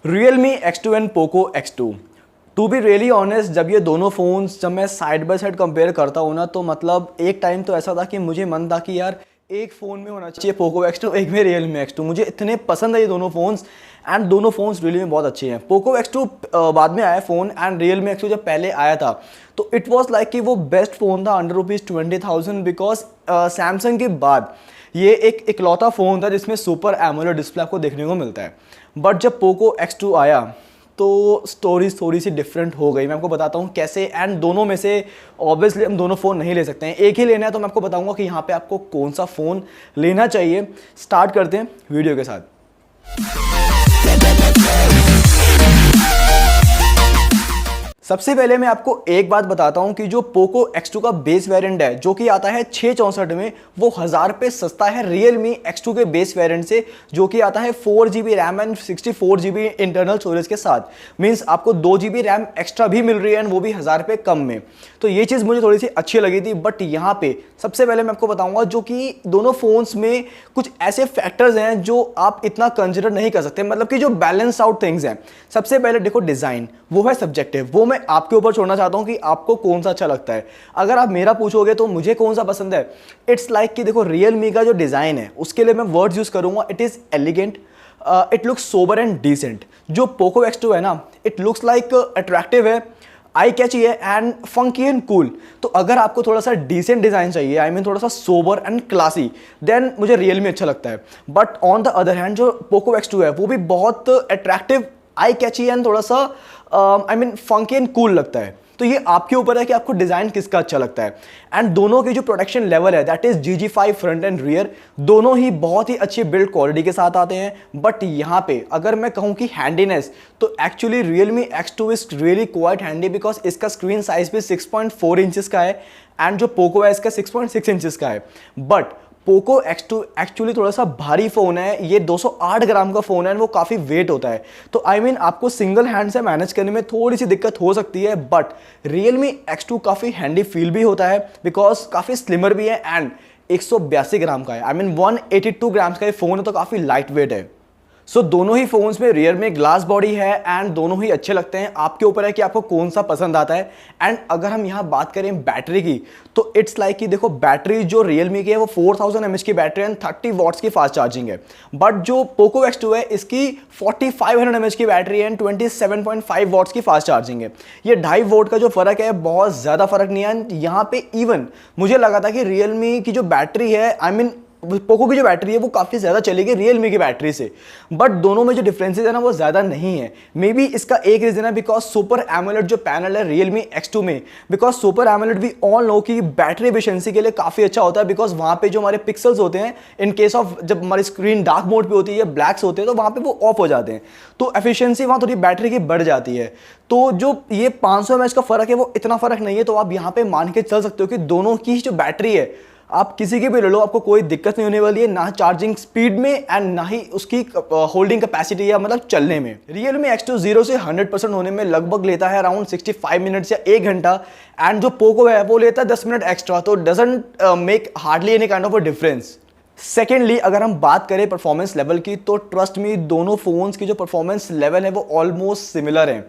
Realme X2 and Poco X2। To be really honest, जब ये दोनों फ़ोन्स जब मैं साइड बाय साइड कंपेयर करता हूँ ना, तो मतलब एक टाइम तो ऐसा था कि मुझे मन था कि यार एक फ़ोन में होना चाहिए Poco X2, एक में Realme X2। मुझे इतने पसंद है ये दोनों फ़ोन्स एंड दोनों फ़ोन्स रियली में बहुत अच्छे हैं। Poco X2 बाद में आया फ़ोन एंड Realme X2 जब पहले आया था तो इट वॉज लाइक कि वो बेस्ट फ़ोन था अंडर ₹20,000 बिकॉज सैमसंग के बाद ये एक इकलौता फ़ोन था जिसमें सुपर एमोलेड डिस्प्ले आपको देखने को मिलता है। बट जब Poco X2 आया तो स्टोरी थोड़ी सी डिफरेंट हो गई। मैं आपको बताता हूँ कैसे। एंड दोनों में से ऑब्वियसली हम दोनों फ़ोन नहीं ले सकते हैं, एक ही लेना है। तो मैं आपको बताऊँगा कि यहाँ पे आपको कौन सा फ़ोन लेना चाहिए। स्टार्ट करते हैं वीडियो के साथ। सबसे पहले मैं आपको एक बात बताता हूं कि जो Poco X2 का बेस वेरिएंट है जो कि आता है 664 में, वो 1000 रुपये सस्ता है Realme X2 के बेस वेरिएंट से जो कि आता है 4GB RAM and 64GB internal storage के साथ। मींस आपको 2GB रैम एक्स्ट्रा भी मिल रही है एंड वो भी 1000 रुपये कम में। तो ये चीज़ मुझे थोड़ी सी अच्छी लगी थी। बट यहाँ पे सबसे पहले मैं आपको बताऊंगा जो कि दोनों फोन्स में कुछ ऐसे फैक्टर्स हैं जो आप इतना कंसिडर नहीं कर सकते, मतलब कि जो बैलेंस आउट थिंग्स हैं। सबसे पहले देखो, डिज़ाइन वो है सब्जेक्टिव, वो मैं आपके ऊपर छोड़ना चाहता हूं कि आपको कौन सा अच्छा लगता है। अगर आप मेरा पूछोगे तो मुझे कौन सा पसंद है, इट्स लाइक कि देखो Realme का जो डिज़ाइन है उसके लिए मैं वर्ड्स यूज़ करूंगा, it is elegant, it looks sober and decent. जो Poco X2 है ना, इट लुक्स लाइक अट्रैक्टिव है, आई कैची है एंड फंकी एंड कूल। तो अगर आपको थोड़ा सा डिसेंट डिज़ाइन चाहिए, आई मीन थोड़ा सा सोबर एंड क्लासी, देन मुझे Realme अच्छा लगता है। But on the other hand जो Poco X2 है वो भी बहुत अट्रैक्टिव, आई कैची एंड थोड़ा सा I mean funky and cool लगता है। तो ये आपके ऊपर है कि आपको डिज़ाइन किसका अच्छा लगता है। एंड दोनों की जो प्रोटेक्शन लेवल है that is GG5 front end rear, दोनों ही बहुत ही अच्छी बिल्ड क्वालिटी के साथ आते हैं। बट यहाँ पे अगर मैं कहूँ कि हैंडीनेस, तो actually Realme X2 is really quite handy because इसका स्क्रीन साइज भी 6.4 इंचेस का है एंड जो Poco है इसका 6.6 इंचेस का है। बट Poco X2 एक्चुअली थोड़ा सा भारी फ़ोन है, ये 208 ग्राम का फ़ोन है, वो काफ़ी वेट होता है। तो आई मीन आपको सिंगल हैंड से मैनेज करने में थोड़ी सी दिक्कत हो सकती है। बट Realme X2 काफ़ी हैंडी फील भी होता है बिकॉज काफ़ी स्लिमर भी है एंड 182 ग्राम का है। आई मीन 182 ग्राम्स का ये फ़ोन है तो काफ़ी लाइट वेट है। सो दोनों ही फोन्स में रियर में ग्लास बॉडी है एंड दोनों ही अच्छे लगते हैं। आपके ऊपर है कि आपको कौन सा पसंद आता है। एंड अगर हम यहाँ बात करें बैटरी की, तो इट्स लाइक कि देखो, बैटरी जो Realme की है वो 4000 mAh की बैटरी एंड 30 वॉट्स की फास्ट चार्जिंग है। बट जो Poco X2 है इसकी 4500 mAh की बैटरी एंड 27.5 वॉट्स की फास्ट चार्जिंग है। ये 2.5 वोल्ट का जो फर्क है बहुत ज़्यादा फर्क नहीं है। यहाँ पे इवन मुझे लगा था कि Realme की जो बैटरी है, आई मीन Poco की जो बैटरी है वो काफ़ी ज़्यादा चलेगी Realme की बैटरी से। बट दोनों में जो डिफरेंसेस है ना वो ज़्यादा नहीं है। मे बी इसका एक रीज़न है बिकॉज सुपर एमोलेड जो पैनल है Realme X2 में, बिकॉज सुपर एमोलेड भी ऑल नो की बैटरी एफिशिएंसी के लिए काफ़ी अच्छा होता है। बिकॉज वहाँ पे जो हमारे पिक्सल्स होते हैं, इन केस ऑफ जब हमारी स्क्रीन डार्क मोड पे होती है या ब्लैक्स होते हैं तो वहाँ पे वो ऑफ हो जाते हैं, तो एफिशिएंसी वहाँ थोड़ी बैटरी की बढ़ जाती है। तो जो ये 500 mAh का फ़र्क है वो इतना फ़र्क नहीं है। तो आप यहाँ पे मान के चल सकते हो कि दोनों की जो बैटरी है आप किसी की भी ले लो, आपको कोई दिक्कत नहीं होने वाली है, ना चार्जिंग स्पीड में एंड ना ही उसकी होल्डिंग कैपेसिटी या मतलब चलने में। Realme X2 0 से 100% होने में लगभग लेता है अराउंड 65 मिनट्स या 1 घंटा एंड जो Poco है वो लेता है 10 मिनट एक्स्ट्रा। तो doesn't make hardly any kind of a difference. Secondly अगर हम बात करें परफॉर्मेंस लेवल की, तो ट्रस्ट मी दोनों फोन्स की जो परफॉर्मेंस लेवल है वो ऑलमोस्ट सिमिलर है।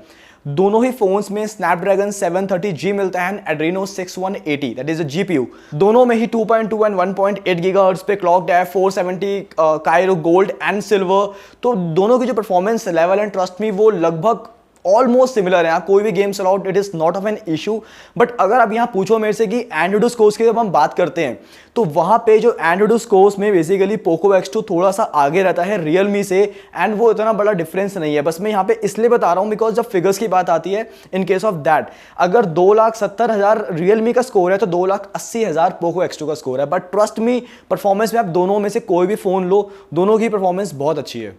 दोनों ही फोन्स में स्नैपड्रैगन 730G मिलता है and Adreno 6180 that is a GPU। दोनों में ही 2.2 एंड 1.8 गीगाहर्ट्ज पे क्लॉक्ड है, 470 काइरो गोल्ड एंड सिल्वर। तो दोनों की जो परफॉर्मेंस लेवल है ट्रस्ट मी वो लगभग ऑलमोस्ट सिमिलर है। कोई भी गेम चलाओ it is not of an issue. But अगर आप यहाँ पूछो मेरे से कि एंड्रॉइड स्कोर्स की जब हम बात करते हैं, तो वहाँ पे जो एंड्रॉइड स्कोर्स में बेसिकली Poco X2 थोड़ा सा आगे रहता है Realme से एंड वो इतना बड़ा डिफरेंस नहीं है। बस मैं यहाँ पे इसलिए बता रहा हूँ बिकॉज जब फिगर्स की बात आती है, इन केस ऑफ दैट अगर 2,70,000 Realme का स्कोर है तो 2,80,000 Poco X2 का स्कोर है। बट ट्रस्ट मी परफॉर्मेंस में आप दोनों में से कोई भी फोन लो, दोनों की परफॉर्मेंस बहुत अच्छी है।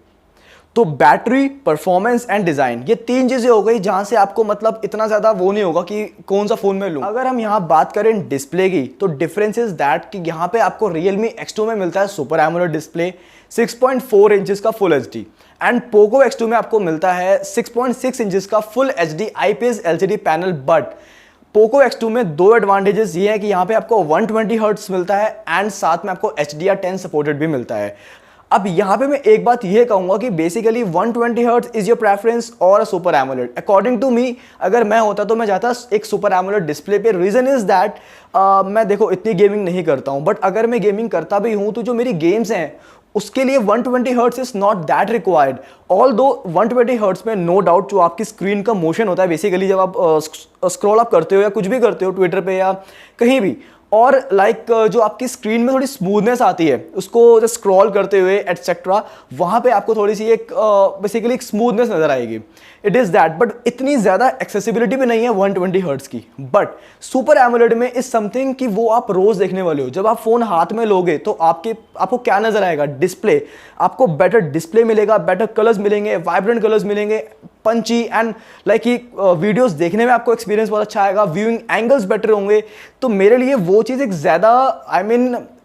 तो बैटरी, परफॉर्मेंस एंड डिजाइन, ये 3 चीजें हो गई जहां से आपको मतलब इतना ज्यादा वो नहीं होगा कि कौन सा फोन में लूं। अगर हम यहां बात करें डिस्प्ले की, तो डिफरेंस इज दैट कि यहां पे आपको Realme X2 में मिलता है सुपर एमोलेड डिस्प्ले 6.4 इंचेस का full HD and Poco X2 में आपको मिलता है 6.6 इंचेस का full HD IPS LCD panel. But Poco X2 में 2 एडवांटेजेस ये है कि यहाँ पे आपको 120 हर्ट्ज मिलता है एंड साथ में आपको HDR10 सपोर्टेड भी मिलता है। अब यहाँ पे मैं एक बात ये कहूँगा कि basically 120 hertz is your preference or a super AMOLED. According to me, अगर मैं होता तो मैं चाहता एक सुपर एमोलेड डिस्प्ले पे। रीज़न इज़ दैट मैं देखो इतनी गेमिंग नहीं करता हूँ, बट अगर मैं गेमिंग करता भी हूँ तो जो मेरी गेम्स हैं उसके लिए 120 hertz is not that required. All दो 120 हर्ट्ज में नो डाउट जो आपकी स्क्रीन का मोशन होता है बेसिकली जब आप स्क्रॉल अप करते हो या कुछ भी करते हो ट्विटर पे या कहीं भी, और जो आपकी स्क्रीन में थोड़ी स्मूथनेस आती है उसको स्क्रॉल करते हुए एटसेट्रा, वहाँ पे आपको थोड़ी सी एक बेसिकली एक स्मूथनेस नज़र आएगी। इट इज़ दैट, बट इतनी ज़्यादा एक्सेसिबिलिटी भी नहीं है 120 हर्ट्ज की। बट सुपर एमोलेड में इज समथिंग कि वो आप रोज़ देखने वाले हो। जब आप फ़ोन हाथ में लोगे तो आपको क्या नज़र आएगा? डिस्प्ले। आपको बेटर डिस्प्ले मिलेगा, बेटर कलर्स मिलेंगे, वाइब्रेंट कलर्स मिलेंगे, पंची एंड लाइक कि वीडियोस देखने में आपको एक्सपीरियंस बहुत अच्छा आएगा, व्यूइंग एंगल्स बेटर होंगे। तो मेरे लिए वो चीज़ एक ज़्यादा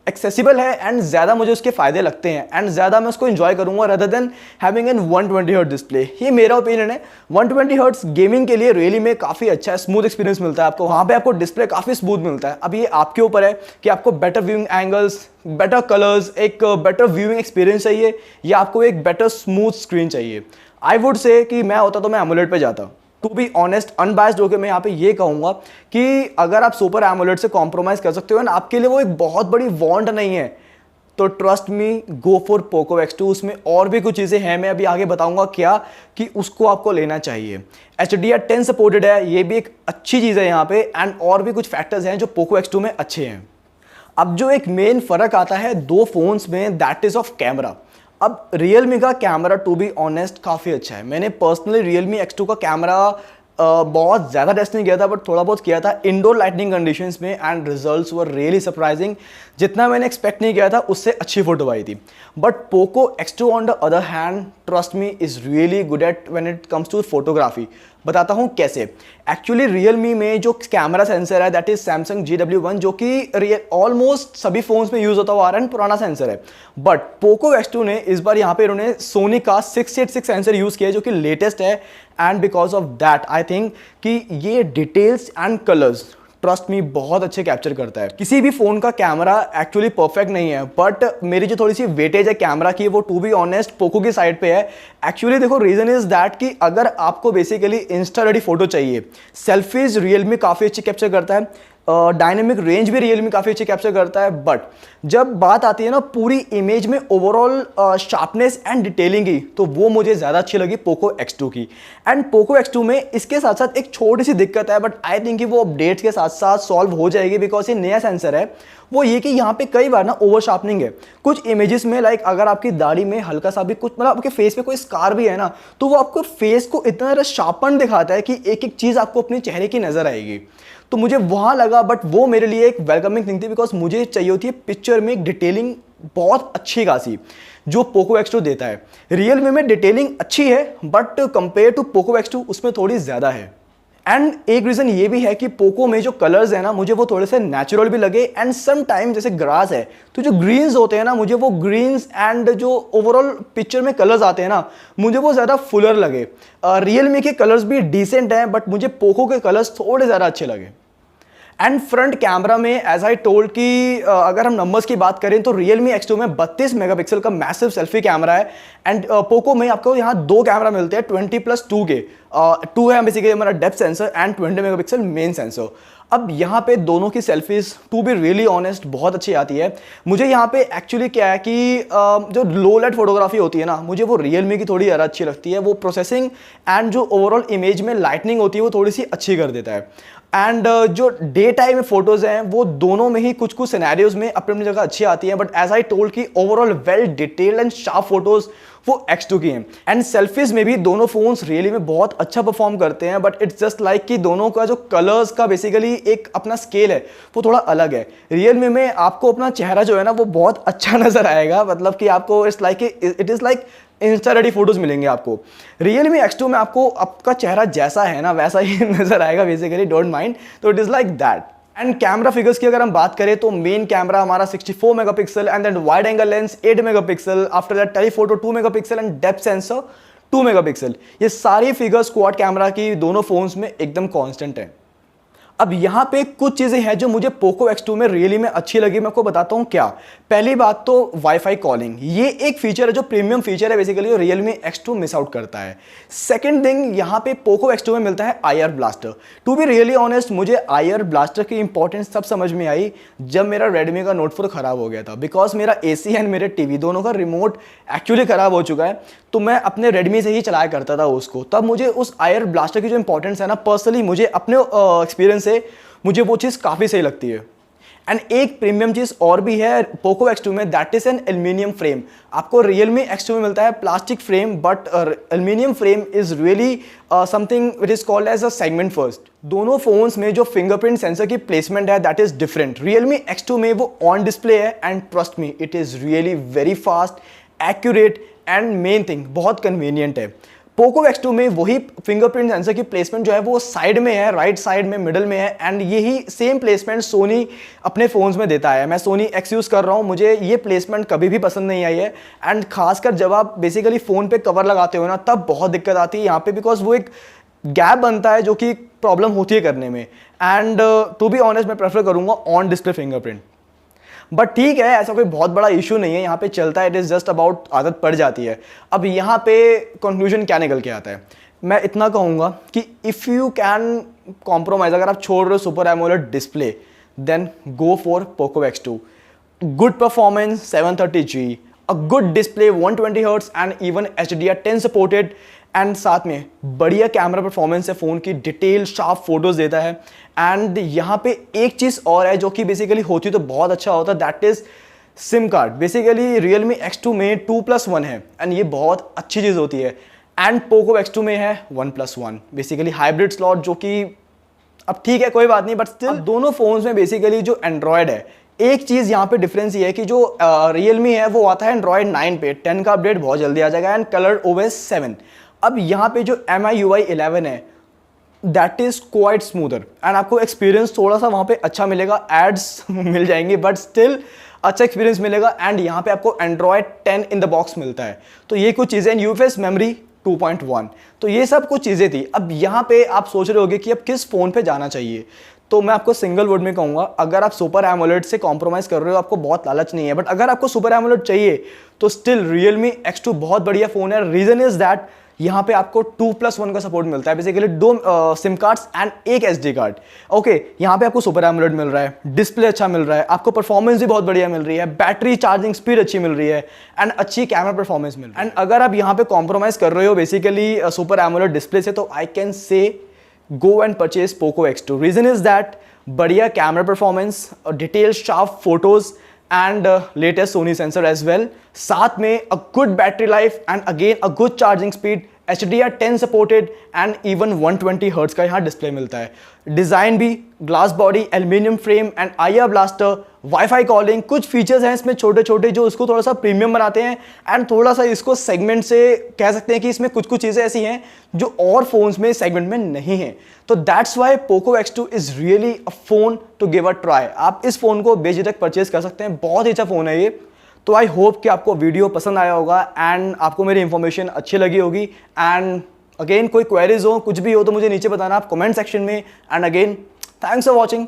एक्सेसिबल है एंड ज़्यादा मुझे उसके फ़ायदे लगते हैं एंड ज़्यादा मैं उसको एंजॉय करूँगा rather than having an 120 hertz display. ये मेरा ओपिनियन है। 120 हर्ट्ज गेमिंग के लिए रियली में काफ़ी अच्छा है, स्मूथ एक्सपीरियंस मिलता है आपको, वहाँ पे आपको डिस्प्ले काफ़ी स्मूथ मिलता है। अब ये आपके ऊपर है कि आपको better viewing angles, better colours, एक बेटर व्यूइंग एक्सपीरियंस चाहिए या आपको एक बेटर स्मूथ स्क्रीन चाहिए। आई वुड से कि मैं होता तो मैं एमोलेड पे जाता। टू बी ऑनेस्ट, अनबायस्ड होकर मैं यहाँ पे ये कहूँगा कि अगर आप सुपर एमोलेड से कॉम्प्रोमाइज़ कर सकते हो ना, आपके लिए वो एक बहुत बड़ी वांट नहीं है, तो trust me, go for Poco X2। उसमें और भी कुछ चीज़ें हैं, मैं अभी आगे बताऊंगा क्या, कि उसको आपको लेना चाहिए। HDR10 सपोर्टेड है, ये भी एक अच्छी चीज़ है यहाँ पे, एंड और भी कुछ फैक्टर्स हैं जो पोको X2 में अच्छे हैं। अब जो एक मेन फ़र्क आता है दो फोन्स में, दैट इज़ ऑफ कैमरा। अब Realme का कैमरा टू बी ऑनेस्ट काफ़ी अच्छा है। मैंने पर्सनली Realme X2 का कैमरा बहुत ज़्यादा टेस्ट नहीं किया था, बट थोड़ा बहुत किया था इंडोर लाइटनिंग कंडीशंस में, and results were really surprising. जितना मैंने एक्सपेक्ट नहीं किया था उससे अच्छी फोटो आई थी। But Poco X2 on the other hand, trust me, is really good at when it comes to photography. बताता हूँ कैसे। एक्चुअली Realme में जो कैमरा सेंसर है दैट इज Samsung GW1, जो कि ऑलमोस्ट सभी फोन्स में यूज होता हुआ आ रहा है, पुराना सेंसर है। बट पोको X2 ने इस बार यहाँ पे इन्होंने सोनी का 686 सेंसर यूज किया है जो कि लेटेस्ट है, and because of that I think कि ये details and colours trust me बहुत अच्छे कैप्चर करता है। किसी भी फोन का कैमरा एक्चुअली परफेक्ट नहीं है, बट मेरी जो थोड़ी सी वेटेज है कैमरा की वो टू बी ऑनेस्ट पोको की साइड पे है। एक्चुअली देखो, रीजन इज दैट कि अगर आपको बेसिकली इंस्टा रेडी फोटो चाहिए, सेल्फीज Realme काफ़ी अच्छी कैप्चर करता है, डायनेमिक रेंज भी Realme काफ़ी अच्छी कैप्चर करता है, बट जब बात आती है ना पूरी इमेज में ओवरऑल शार्पनेस एंड डिटेलिंग की, तो वो मुझे ज़्यादा अच्छी लगी पोको X2 की। एंड पोको X2 में इसके साथ साथ एक छोटी सी दिक्कत है, बट आई थिंक कि वो अपडेट्स के साथ साथ सॉल्व हो जाएगी, बिकॉज ये नया सेंसर है। वो ये कि यहाँ पे कई बार ना ओवर शार्पनिंग है कुछ इमेजेस में, लाइक अगर आपकी दाढ़ी में हल्का सा भी कुछ, मतलब आपके फेस पे कोई स्कार भी है ना, तो वो आपको फेस को इतना ज़्यादा शार्पन दिखाता है कि एक एक चीज़ आपको अपने चेहरे की नज़र आएगी। तो मुझे वहाँ लगा, बट वो मेरे लिए एक वेलकमिंग थिंग थी, बिकॉज मुझे चाहिए होती है पिक्चर में एक डिटेलिंग बहुत अच्छी खासी, जो पोको X2 देता है। Realme में डिटेलिंग अच्छी है, but compare to Poco X2 उसमें थोड़ी ज़्यादा है। एंड एक रीज़न ये भी है कि पोको में जो कलर्स है ना, मुझे वो थोड़े से नेचुरल भी लगे, एंड सम टाइम जैसे ग्रास है तो जो ग्रीन्स होते हैं ना, मुझे वो ग्रीन्स एंड जो ओवरऑल पिक्चर में कलर्स आते हैं ना, मुझे वो ज़्यादा फुलर लगे। Realme के कलर्स भी डिसेंट हैं, बट मुझे पोको के कलर्स थोड़े ज़्यादा अच्छे लगे। एंड फ्रंट कैमरा में एज आई टोल्ड कि अगर हम नंबर्स की बात करें तो Realme X2 में 32 मेगापिक्सल का मैसिव सेल्फी कैमरा है, एंड पोको में आपको यहाँ दो कैमरा मिलते हैं 20+2 के। 2 है बेसिकली हमारा depth sensor and 20 megapixel main sensor. अब यहाँ पे दोनों की selfies to be really honest बहुत अच्छी आती है। मुझे यहाँ पे एक्चुअली क्या है कि जो लो लाइट फोटोग्राफी होती है ना, मुझे वो Realme की थोड़ी ज़्यादा अच्छी लगती है। वो प्रोसेसिंग एंड जो ओवरऑल इमेज में लाइटनिंग होती है वो थोड़ी सी अच्छी कर देता है। एंड जो डे टाइम में फोटोज हैं वो दोनों में ही कुछ कुछ सिनेरियोज में अपनी अपनी जगह अच्छी आती हैं, बट एज आई टोल्ड कि overall well detailed and sharp photos वो X2 की हैं। एंड सेल्फीज में भी दोनों फोन्स रियली में बहुत अच्छा परफॉर्म करते हैं, बट इट्स जस्ट लाइक कि दोनों का जो कलर्स का बेसिकली एक अपना स्केल है वो थोड़ा अलग है। Realme में आपको अपना चेहरा जो है ना वो बहुत अच्छा नजर आएगा, मतलब कि आपको it is like Insta ready photos मिलेंगे आपको। Realme X2 में आपको आपका चेहरा जैसा है ना वैसा ही नजर आएगा बेसिकली, डोंट माइंड। तो it is like that. And camera figures की अगर हम बात करें तो मेन कैमरा हमारा 64 megapixel and then wide angle lens 8 megapixel, after that telephoto 2 megapixel and depth sensor 2 megapixel. ये सारी फिगर्स क्वाड कैमरा की दोनों फोन्स में एकदम कांस्टेंट है। अब यहाँ पे कुछ चीज़ें हैं जो मुझे पोको X2 में रियली में अच्छी लगी, मैं आपको बताता हूँ क्या। पहली बात तो वाईफाई कॉलिंग, ये एक फीचर है जो प्रीमियम फीचर है बेसिकली, और रियलमी X2 मिस आउट करता है। सेकंड थिंग, यहाँ पे पोको X2 में मिलता है IR blaster. To be really honest, मुझे IR ब्लास्टर की इंपॉर्टेंस तब समझ में आई जब मेरा रेडमी का नोट 4 खराब हो गया था, बिकॉज मेरा AC एंड मेरे टीवी दोनों का रिमोट एक्चुअली खराब हो चुका है, तो मैं अपने रेडमी से ही चलाया करता था उसको। तब मुझे उस IR ब्लास्टर की जो इंपॉर्टेंस है ना, पर्सनली मुझे अपने एक्सपीरियंस से मुझे वो चीज़ काफ़ी सही लगती है। एंड एक प्रीमियम चीज़ और भी है पोको X2 में, that is an aluminium frame. आपको रियलमी X2 में मिलता है plastic frame, but aluminium frame is really something which is called as a segment first. दोनों फोन्स में जो फिंगरप्रिंट सेंसर की प्लेसमेंट है that is different. Realme X2 में वो ऑन डिस्प्ले है, and trust me it is really very fast, accurate, and main thing बहुत convenient है। पोको X2 में वही फिंगरप्रिंट सेंसर की प्लेसमेंट जो है वो साइड में है, राइट साइड में, मिडल में है, एंड यही सेम प्लेसमेंट सोनी अपने फ़ोन्स में देता है। मैं सोनी X यूज़ कर रहा हूँ, मुझे ये प्लेसमेंट कभी भी पसंद नहीं आई है, एंड खासकर जब आप बेसिकली फ़ोन पे कवर लगाते हो ना, तब बहुत दिक्कत आती है यहाँ पे, बिकॉज वो एक गैप बनता है जो कि प्रॉब्लम होती है करने में। एंड टू बी ऑनेस्ट मैं प्रेफर करूँगा ऑन डिस्प्ले फिंगरप्रिंट, बट ठीक है, ऐसा कोई बहुत बड़ा इशू नहीं है, यहाँ पे चलता है। इट इज़ जस्ट अबाउट आदत पड़ जाती है। अब यहाँ पे कंक्लूजन क्या निकल के आता है, मैं इतना कहूँगा कि इफ़ यू कैन कॉम्प्रोमाइज़, अगर आप छोड़ रहे हो super AMOLED display, then go for Poco X2। Good performance 730G, a good display 120 hertz, and even HDR10 supported, and साथ में बढ़िया कैमरा परफॉर्मेंस है, फ़ोन की डिटेल शार्प फोटोज देता है। एंड यहाँ पे एक चीज़ और है जो कि बेसिकली होती तो बहुत अच्छा होता, that is SIM card. Basically Realme X2 में 2+1 है, एंड ये बहुत अच्छी चीज़ होती है। एंड पोको X2 में है 1+1, बेसिकली हाइब्रिड स्लॉट, जो कि अब ठीक है कोई बात नहीं, बट स्टिल दोनों फोन्स में बेसिकली जो एंड्रॉयड है, एक चीज़ यहाँ पे डिफरेंस ये है कि जो रियलमी है वो आता है एंड्रॉयड 9 पे, 10 का अपडेट बहुत जल्दी आ जाएगा, एंड कलर OS 7। अब यहाँ पे जो MIUI 11 है that is quite smoother, and आपको एक्सपीरियंस थोड़ा सा वहाँ पे अच्छा मिलेगा, एड्स मिल जाएंगे बट स्टिल अच्छा एक्सपीरियंस मिलेगा। एंड यहाँ पे आपको एंड्रॉयड 10 इन द बॉक्स मिलता है, तो ये कुछ चीज़ें, UFS मेमोरी 2.1, तो ये सब कुछ चीज़ें थी। अब यहाँ पे आप सोच रहे होगे कि अब किस फ़ोन पे जाना चाहिए, तो मैं आपको सिंगल वर्ड में कहूँगा, अगर आप सुपर एमोलेड से कॉम्प्रोमाइज़ कर रहे हो, आपको बहुत लालच नहीं है, बट अगर आपको सुपर एमोलेड चाहिए तो स्टिल रियलमी X2 बहुत बढ़िया फ़ोन है। रीज़न इज़ दैट यहाँ पे आपको 2+1 का सपोर्ट मिलता है, बेसिकली 2 सिम कार्ड्स एंड एक SD कार्ड। ओके, यहाँ पे आपको सुपर एमोलेड मिल रहा है, डिस्प्ले अच्छा मिल रहा है, आपको परफॉर्मेंस भी बहुत बढ़िया मिल रही है, बैटरी चार्जिंग स्पीड अच्छी मिल रही है, एंड अच्छी कैमरा परफॉर्मेंस मिल रही है। एंड अगर आप यहाँ पे कॉम्प्रोमाइज़ कर रहे हो बेसिकली सुपर एमोलेड डिस्प्ले से, तो I can say go and purchase Poco X2। Reason is that बढ़िया camera performance, detail sharp photos, and latest Sony sensor as well, साथ में a good battery life and again a good charging speed, HDR10 supported, and even 120 hertz का यहाँ display मिलता है। Design भी glass body, aluminium frame, and IR blaster, wifi calling, कुछ features हैं इसमें छोटे छोटे जो इसको थोड़ा सा प्रीमियम बनाते हैं, एंड थोड़ा सा इसको सेगमेंट से कह सकते हैं कि इसमें कुछ कुछ चीज़ें ऐसी हैं जो और फोन्स में सेगमेंट में नहीं है। तो that's why Poco X2 is really a phone to give a try. आप इस फोन को बेझिझक परचेज कर सकते हैं, बहुत ही अच्छा फ़ोन है ये। तो आई होप कि आपको वीडियो पसंद आया होगा एंड आपको मेरी इंफॉर्मेशन अच्छी लगी होगी। एंड अगेन कोई क्वेरीज हो, कुछ भी हो तो मुझे नीचे बताना आप कमेंट सेक्शन में। And again thanks for watching.